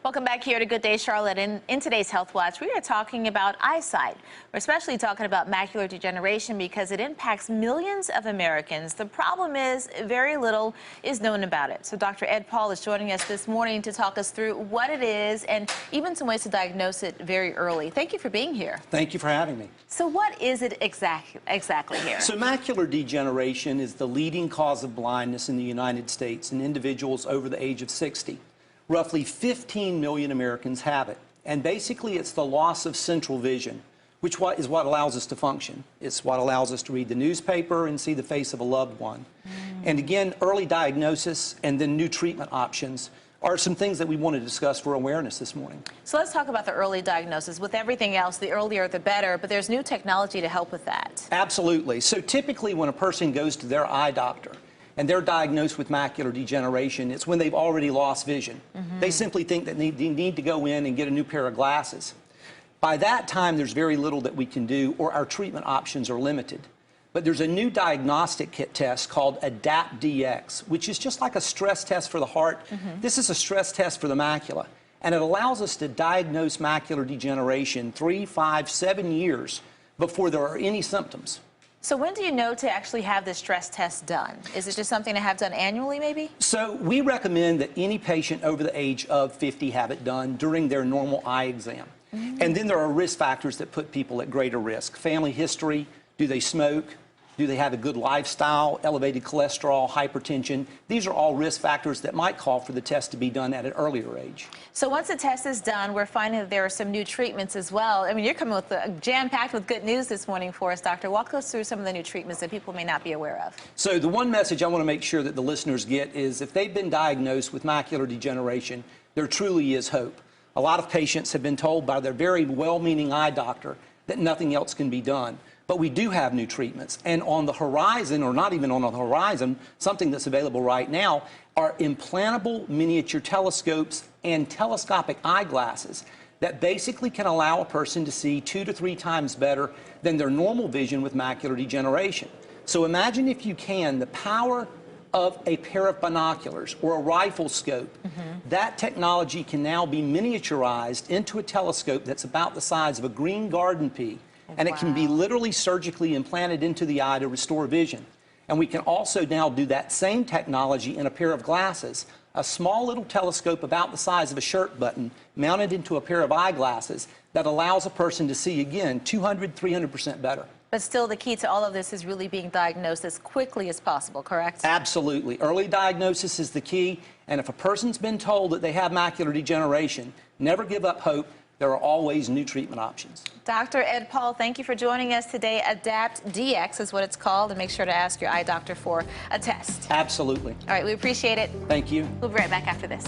Welcome back here to Good Day Charlotte. In today's Health Watch, we are talking about eyesight. We're especially talking about macular degeneration because it impacts millions of Americans. The problem is very little is known about it. So Dr. Ed Paul is joining us this morning to talk us through what it is and even some ways to diagnose it very early. Thank you for being here. Thank you for having me. So what is it exactly here? So macular degeneration is the leading cause of blindness in the United States in individuals over the age of 60. Roughly 15 million Americans have it. And basically, it's the loss of central vision, which is what allows us to function. It's what allows us to read the newspaper and see the face of a loved one. And again, early diagnosis and then new treatment options are some things that we want to discuss for awareness this morning. So let's talk about the early diagnosis. With everything else, the earlier the better, but there's new technology to help with that. Absolutely. So typically when a person goes to their eye doctor, and they're diagnosed with macular degeneration, it's when they've already lost vision. They simply think that they need to go in and get a new pair of glasses. By that time, there's very little that we can do, or our treatment options are limited. But there's a new diagnostic kit test called ADAPT-DX, which is just like a stress test for the heart. This is a stress test for the macula, and it allows us to diagnose macular degeneration 3, 5, 7 years before there are any symptoms. So when do you know to actually have this stress test done? Is it just something to have done annually, maybe? So we recommend that any patient over the age of 50 have it done during their normal eye exam. And then there are risk factors that put people at greater risk. Family history, do they smoke? Do they have a good lifestyle, elevated cholesterol, hypertension? These are all risk factors that might call for the test to be done at an earlier age. So once the test is done, we're finding that there are some new treatments as well. I mean, you're coming with jam-packed with good news this morning for us, Doctor. Walk us through some of the new treatments that people may not be aware of. So the one message I want to make sure that the listeners get is if they've been diagnosed with macular degeneration, there truly is hope. A lot of patients have been told by their very well-meaning eye doctor that nothing else can be done. But we do have new treatments. And on the horizon, or not even on the horizon, something that's available right now are implantable miniature telescopes and telescopic eyeglasses that basically can allow a person to see 2 to 3 times better than their normal vision with macular degeneration. So imagine, if you can, the power of a pair of binoculars or a rifle scope. That technology can now be miniaturized into a telescope that's about the size of a green garden pea. And it can be literally surgically implanted into the eye to restore vision. And we can also now do that same technology in a pair of glasses, a small little telescope about the size of a shirt button mounted into a pair of eyeglasses that allows a person to see, again, 200, 300% better. But still, the key to all of this is really being diagnosed as quickly as possible, correct? Absolutely. Early diagnosis is the key. And if a person's been told that they have macular degeneration, never give up hope. There are always new treatment options. Dr. Ed Paul, thank you for joining us today. ADAPT-DX is what it's called, and make sure to ask your eye doctor for a test. Absolutely. All right, we appreciate it. Thank you. We'll be right back after this.